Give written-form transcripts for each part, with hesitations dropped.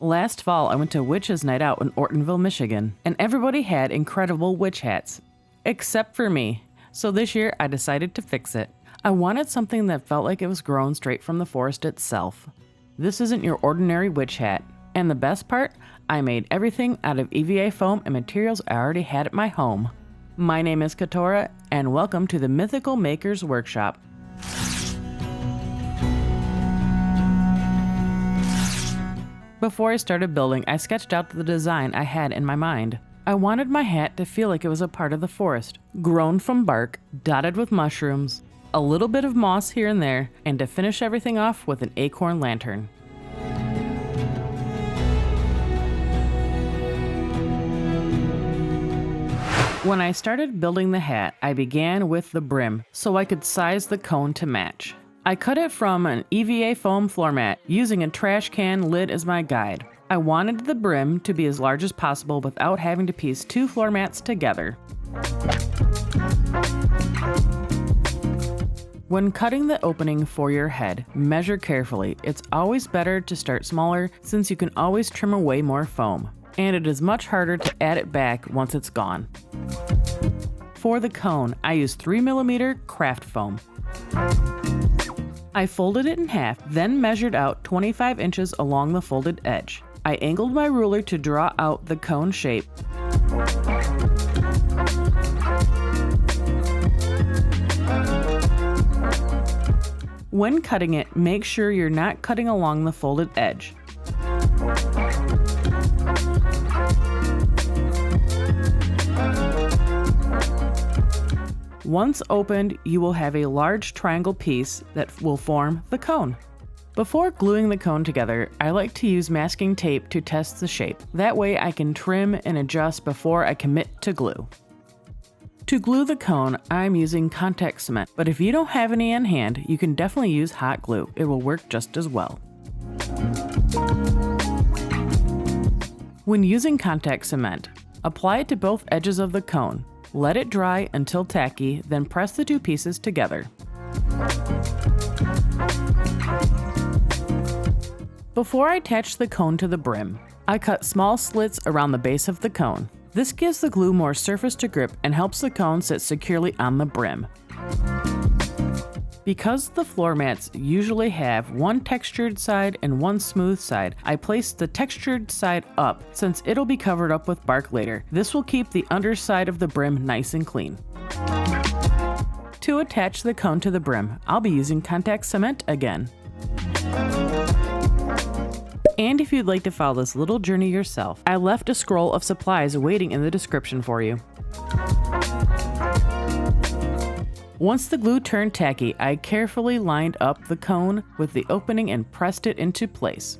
Last fall, I went to Witches Night Out in Ortonville, Michigan, and everybody had incredible witch hats. Except for me. So this year, I decided to fix it. I wanted something that felt like it was grown straight from the forest itself. This isn't your ordinary witch hat. And the best part, I made everything out of EVA foam and materials I already had at my home. My name is Katora, and welcome to the Mythical Makers Workshop. Before I started building, I sketched out the design I had in my mind. I wanted my hat to feel like it was a part of the forest, grown from bark, dotted with mushrooms, a little bit of moss here and there, and to finish everything off with an acorn lantern. When I started building the hat, I began with the brim so I could size the cone to match. I cut it from an EVA foam floor mat using a trash can lid as my guide. I wanted the brim to be as large as possible without having to piece two floor mats together. When cutting the opening for your head, measure carefully. It's always better to start smaller since you can always trim away more foam, and it is much harder to add it back once it's gone. For the cone, I used 3mm craft foam. I folded it in half, then measured out 25 inches along the folded edge. I angled my ruler to draw out the cone shape. When cutting it, make sure you're not cutting along the folded edge. Once opened, you will have a large triangle piece that will form the cone. Before gluing the cone together, I like to use masking tape to test the shape. That way I can trim and adjust before I commit to glue. To glue the cone, I'm using contact cement, but if you don't have any on hand, you can definitely use hot glue. It will work just as well. When using contact cement, apply it to both edges of the cone. Let it dry until tacky, then press the two pieces together. Before I attach the cone to the brim, I cut small slits around the base of the cone. This gives the glue more surface to grip and helps the cone sit securely on the brim. Because the floor mats usually have one textured side and one smooth side, I placed the textured side up since it'll be covered up with bark later. This will keep the underside of the brim nice and clean. To attach the cone to the brim, I'll be using contact cement again. And if you'd like to follow this little journey yourself, I left a scroll of supplies waiting in the description for you. Once the glue turned tacky, I carefully lined up the cone with the opening and pressed it into place.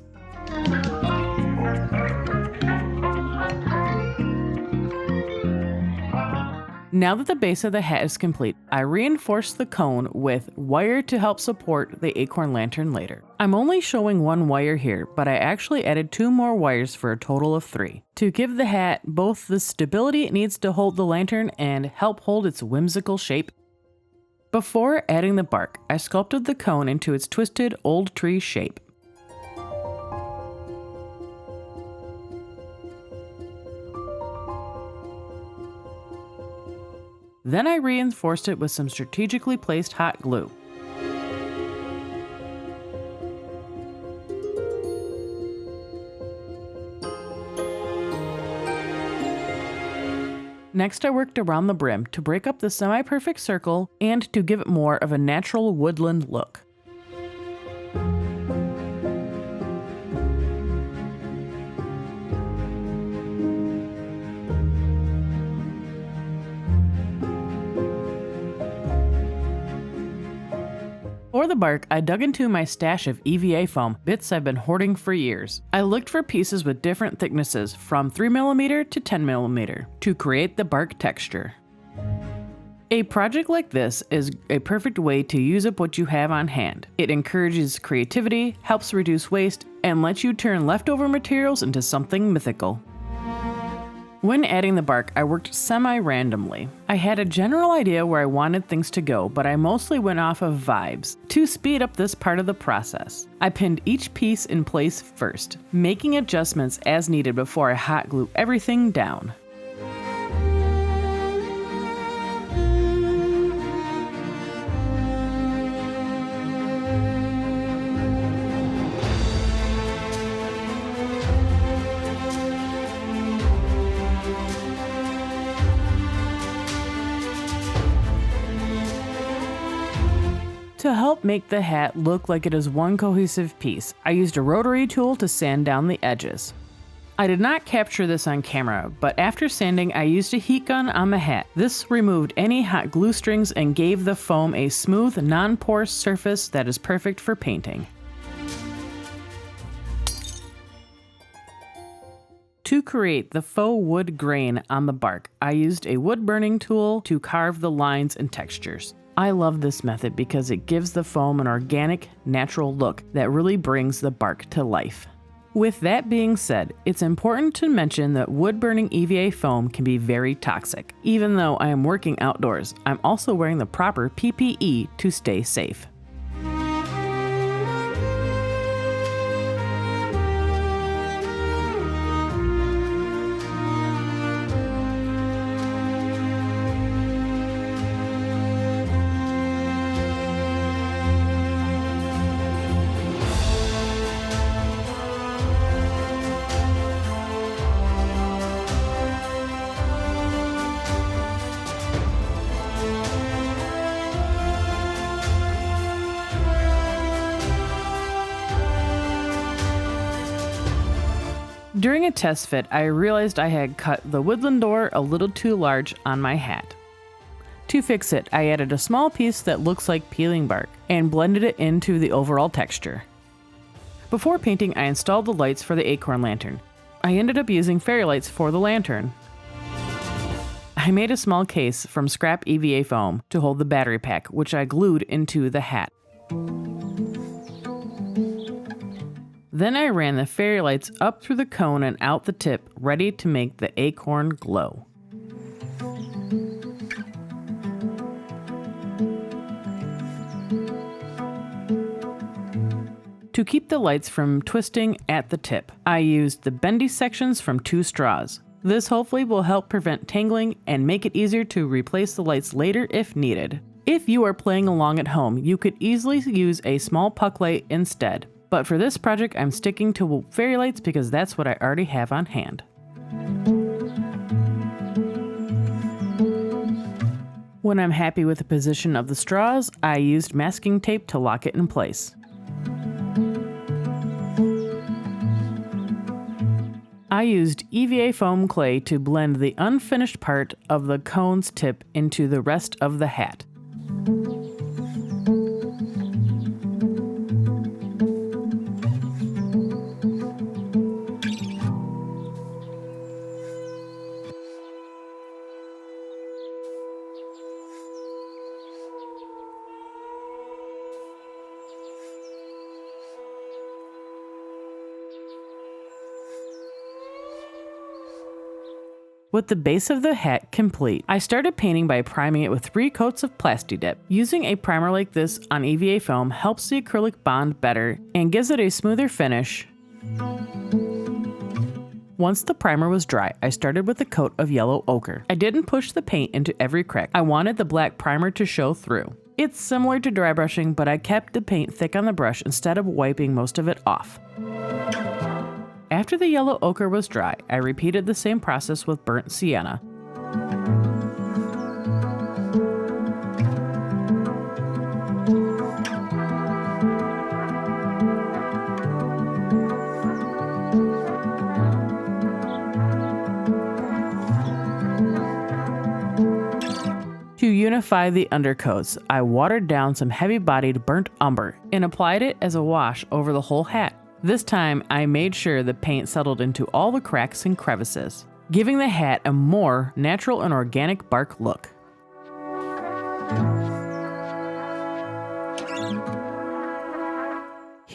Now that the base of the hat is complete, I reinforced the cone with wire to help support the acorn lantern later. I'm only showing one wire here, but I actually added 2 more wires for a total of 3, to give the hat both the stability it needs to hold the lantern and help hold its whimsical shape. Before adding the bark, I sculpted the cone into its twisted old tree shape. Then I reinforced it with some strategically placed hot glue. Next, I worked around the brim to break up the semi-perfect circle and to give it more of a natural woodland look. For the bark, I dug into my stash of EVA foam, bits I've been hoarding for years. I looked for pieces with different thicknesses, from 3mm to 10mm, to create the bark texture. A project like this is a perfect way to use up what you have on hand. It encourages creativity, helps reduce waste, and lets you turn leftover materials into something mythical. When adding the bark, I worked semi-randomly. I had a general idea where I wanted things to go, but I mostly went off of vibes. To speed up this part of the process, I pinned each piece in place first, making adjustments as needed before I hot glue everything down. To help make the hat look like it is one cohesive piece, I used a rotary tool to sand down the edges. I did not capture this on camera, but after sanding I used a heat gun on the hat. This removed any hot glue strings and gave the foam a smooth, non-porous surface that is perfect for painting. To create the faux wood grain on the bark, I used a wood burning tool to carve the lines and textures. I love this method because it gives the foam an organic, natural look that really brings the bark to life. With that being said, it's important to mention that wood-burning EVA foam can be very toxic. Even though I am working outdoors, I'm also wearing the proper PPE to stay safe. During a test fit, I realized I had cut the woodland door a little too large on my hat. To fix it, I added a small piece that looks like peeling bark and blended it into the overall texture. Before painting, I installed the lights for the Acorn Lantern. I ended up using fairy lights for the lantern. I made a small case from scrap EVA foam to hold the battery pack, which I glued into the hat. Then I ran the fairy lights up through the cone and out the tip, ready to make the acorn glow. To keep the lights from twisting at the tip, I used the bendy sections from 2 straws. This hopefully will help prevent tangling and make it easier to replace the lights later if needed. If you are playing along at home, you could easily use a small puck light instead. But for this project, I'm sticking to fairy lights because that's what I already have on hand. When I'm happy with the position of the straws, I used masking tape to lock it in place. I used EVA foam clay to blend the unfinished part of the cone's tip into the rest of the hat. With the base of the hat complete, I started painting by priming it with 3 coats of Plasty dip. Using a primer like this on EVA foam helps the acrylic bond better and gives it a smoother finish. Once the primer was dry, I started with a coat of yellow ochre. I didn't push the paint into every crack. I wanted the black primer to show through. It's similar to dry brushing, but I kept the paint thick on the brush instead of wiping most of it off. After the yellow ochre was dry, I repeated the same process with burnt sienna. To unify the undercoats, I watered down some heavy-bodied burnt umber and applied it as a wash over the whole hat. This time, I made sure the paint settled into all the cracks and crevices, giving the hat a more natural and organic bark look.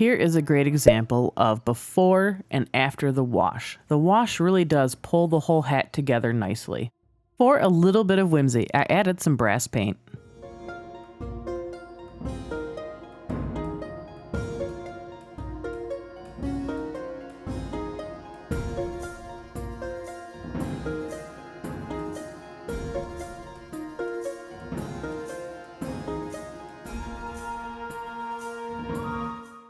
Here is a great example of before and after the wash. The wash really does pull the whole hat together nicely. For a little bit of whimsy, I added some brass paint.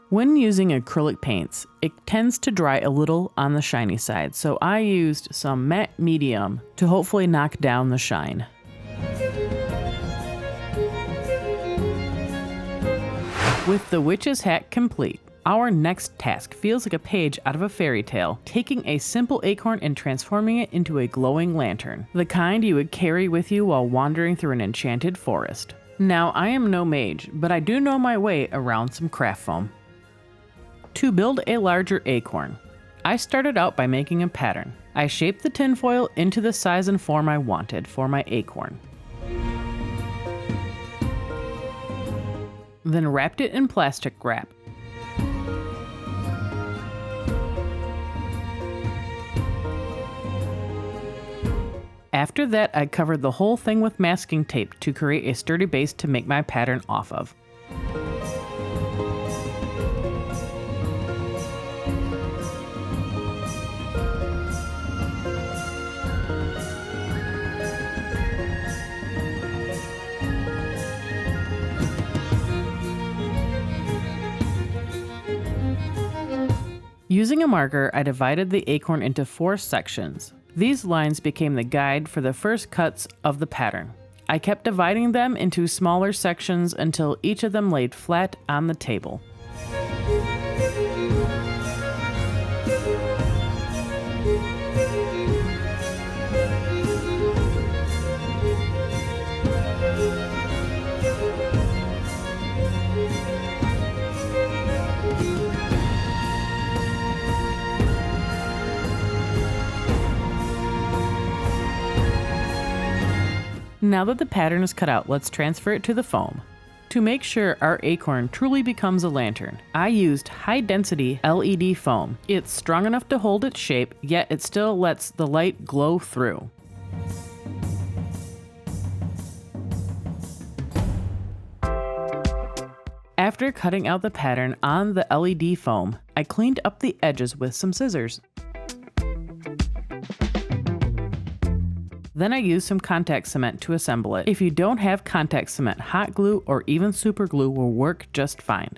When using acrylic paints, it tends to dry a little on the shiny side, so I used some matte medium to hopefully knock down the shine. With the witch's hat complete, our next task feels like a page out of a fairy tale, taking a simple acorn and transforming it into a glowing lantern, the kind you would carry with you while wandering through an enchanted forest. Now, I am no mage, but I do know my way around some craft foam. To build a larger acorn, I started out by making a pattern. I shaped the tinfoil into the size and form I wanted for my acorn. Then wrapped it in plastic wrap. After that, I covered the whole thing with masking tape to create a sturdy base to make my pattern off of. Using a marker, I divided the acorn into 4 sections. These lines became the guide for the first cuts of the pattern. I kept dividing them into smaller sections until each of them laid flat on the table. Now that the pattern is cut out, let's transfer it to the foam. To make sure our acorn truly becomes a lantern, I used high-density LED foam. It's strong enough to hold its shape, yet it still lets the light glow through. After cutting out the pattern on the LED foam, I cleaned up the edges with some scissors. Then I used some contact cement to assemble it. If you don't have contact cement, hot glue or even super glue will work just fine.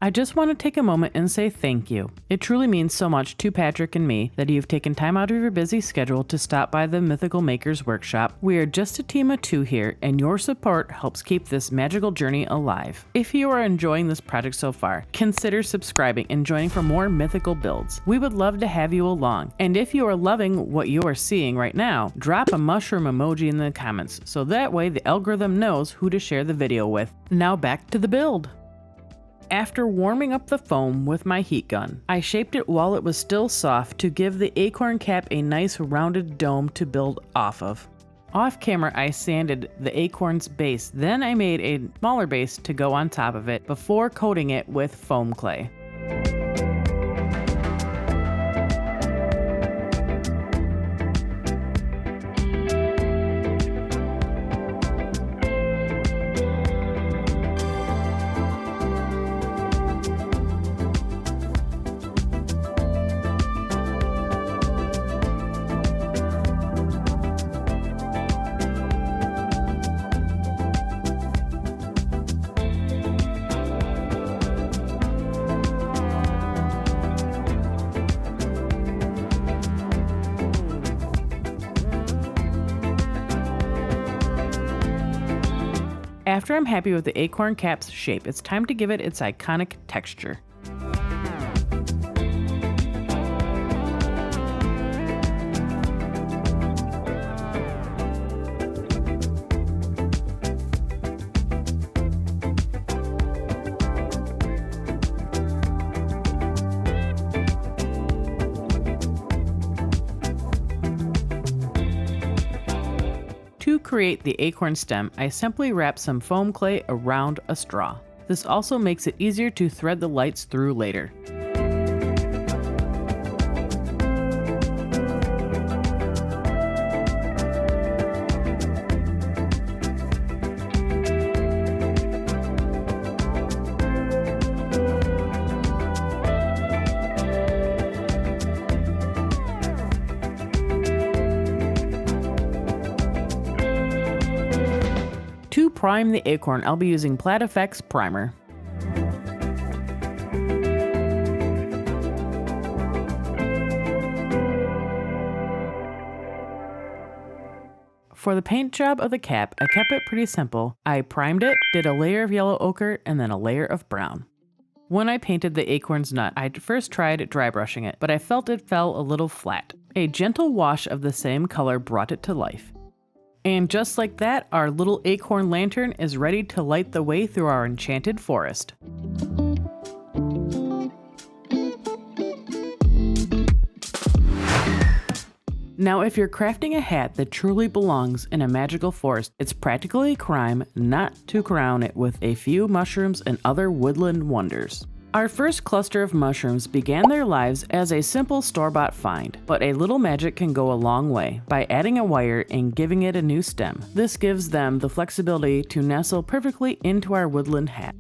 I just want to take a moment and say thank you. It truly means so much to Patrick and me that you've taken time out of your busy schedule to stop by the Mythical Makers Workshop. We are just a team of 2 here, and your support helps keep this magical journey alive. If you are enjoying this project so far, consider subscribing and joining for more mythical builds. We would love to have you along. And if you are loving what you are seeing right now, drop a mushroom emoji in the comments so that way the algorithm knows who to share the video with. Now back to the build. After warming up the foam with my heat gun, I shaped it while it was still soft to give the acorn cap a nice rounded dome to build off of. Off camera, I sanded the acorn's base, then I made a smaller base to go on top of it before coating it with foam clay. After I'm happy with the acorn cap's shape, it's time to give it its iconic texture. To create the acorn stem, I simply wrap some foam clay around a straw. This also makes it easier to thread the lights through later. To prime the acorn, I'll be using Plat Effects Primer. For the paint job of the cap, I kept it pretty simple. I primed it, did a layer of yellow ochre, and then a layer of brown. When I painted the acorn's nut, I first tried dry brushing it, but I felt it fell a little flat. A gentle wash of the same color brought it to life. And just like that, our little acorn lantern is ready to light the way through our enchanted forest. Now, if you're crafting a hat that truly belongs in a magical forest, it's practically a crime not to crown it with a few mushrooms and other woodland wonders. Our first cluster of mushrooms began their lives as a simple store-bought find, but a little magic can go a long way by adding a wire and giving it a new stem. This gives them the flexibility to nestle perfectly into our woodland hat.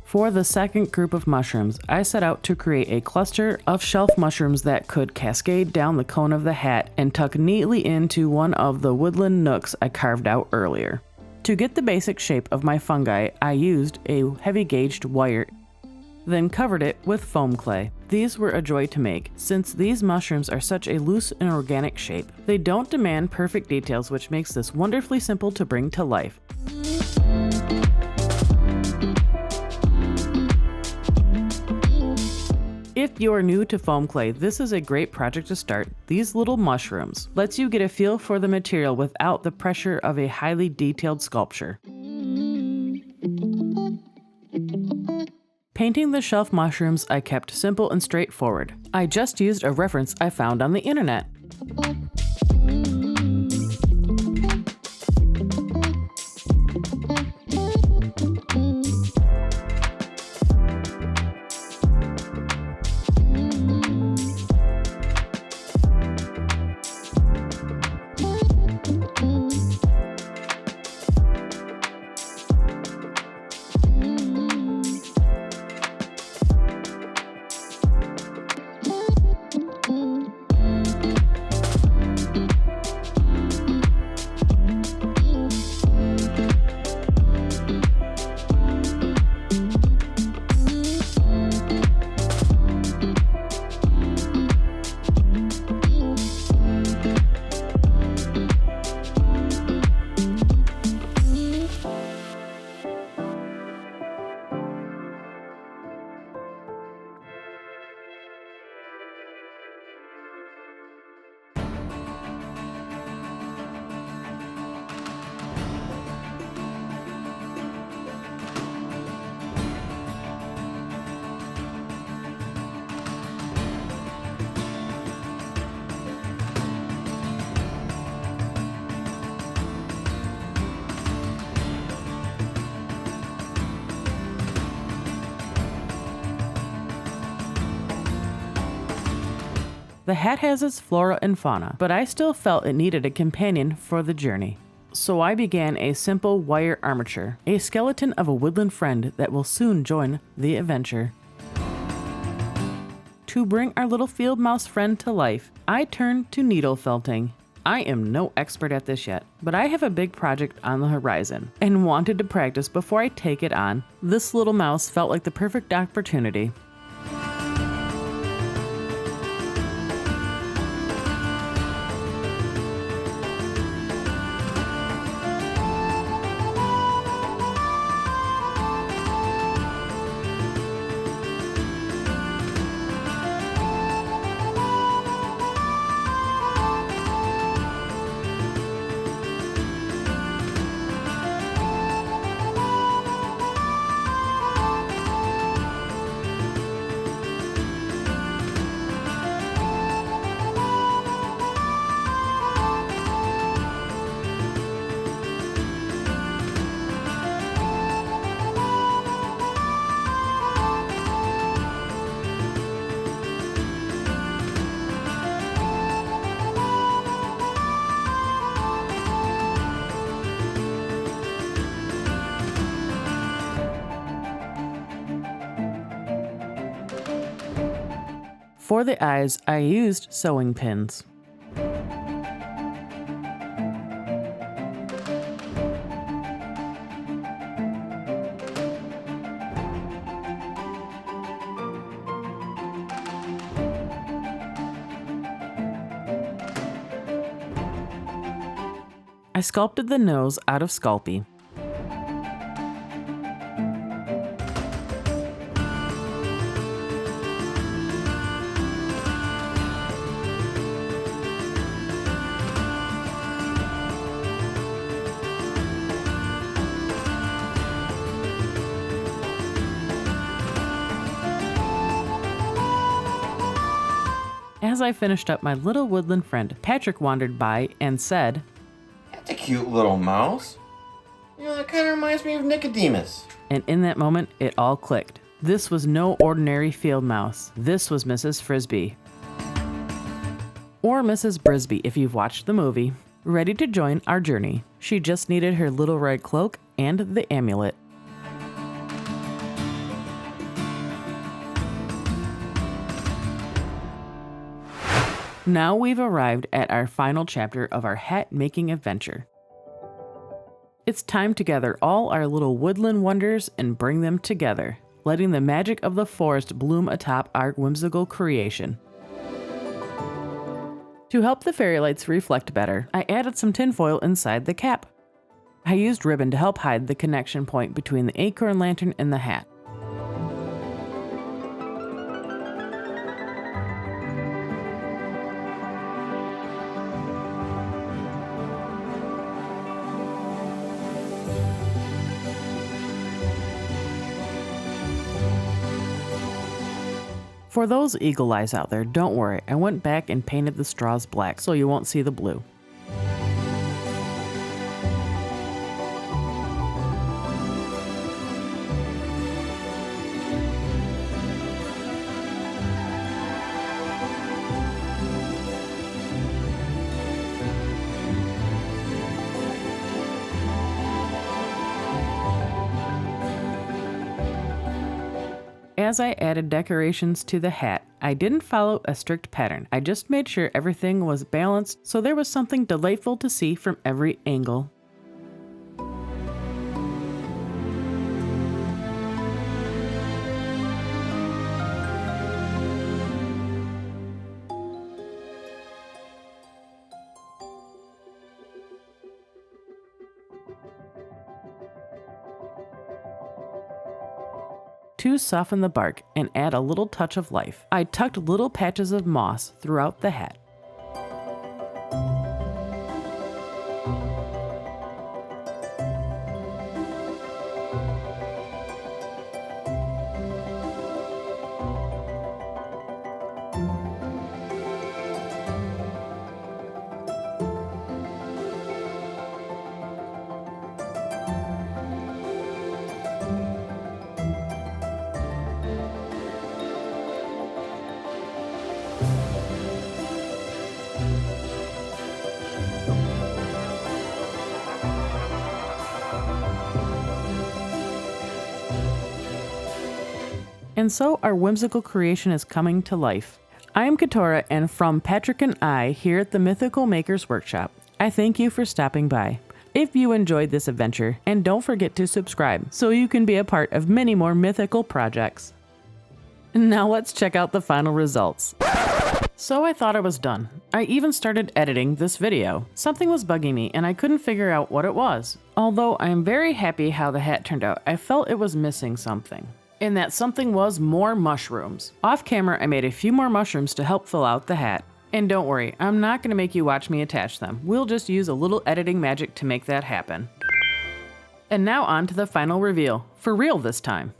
For the second group of mushrooms, I set out to create a cluster of shelf mushrooms that could cascade down the cone of the hat and tuck neatly into one of the woodland nooks I carved out earlier. To get the basic shape of my fungi, I used a heavy gauged wire, then covered it with foam clay. These were a joy to make, since these mushrooms are such a loose and organic shape. They don't demand perfect details, which makes this wonderfully simple to bring to life. If you're new to foam clay, this is a great project to start. These little mushrooms lets you get a feel for the material without the pressure of a highly detailed sculpture. Painting the shelf mushrooms I kept simple and straightforward. I just used a reference I found on the internet. The hat has its flora and fauna, but I still felt it needed a companion for the journey. So I began a simple wire armature, a skeleton of a woodland friend that will soon join the adventure. To bring our little field mouse friend to life, I turned to needle felting. I am no expert at this yet, but I have a big project on the horizon and wanted to practice before I take it on. This little mouse felt like the perfect opportunity. For the eyes, I used sewing pins. I sculpted the nose out of Sculpey. As I finished up, my little woodland friend Patrick wandered by and said, "That's a cute little mouse. You know, that kind of reminds me of Nicodemus." And in that moment, it all clicked. This was no ordinary field mouse. This was Mrs. Frisbee. Or Mrs. Brisby if you've watched the movie. Ready to join our journey. She just needed her little red cloak and the amulet. Now we've arrived at our final chapter of our hat making adventure. It's time to gather all our little woodland wonders and bring them together, letting the magic of the forest bloom atop our whimsical creation. To help the fairy lights reflect better, I added some tinfoil inside the cap. I used ribbon to help hide the connection point between the acorn lantern and the hat. For those eagle eyes out there, don't worry, I went back and painted the straws black so you won't see the blue. As I added decorations to the hat, I didn't follow a strict pattern. I just made sure everything was balanced so there was something delightful to see from every angle. To soften the bark and add a little touch of life, I tucked little patches of moss throughout the hat. And so our whimsical creation is coming to life. I am Katora, and from Patrick and I here at the Mythical Makers Workshop, I thank you for stopping by. If you enjoyed this adventure, and don't forget to subscribe so you can be a part of many more mythical projects. Now let's check out the final results. So I thought I was done. I even started editing this video. Something was bugging me and I couldn't figure out what it was. Although I am very happy how the hat turned out, I felt it was missing something. And that something was more mushrooms. Off camera, I made a few more mushrooms to help fill out the hat. And don't worry, I'm not going to make you watch me attach them. We'll just use a little editing magic to make that happen. And now on to the final reveal, for real this time.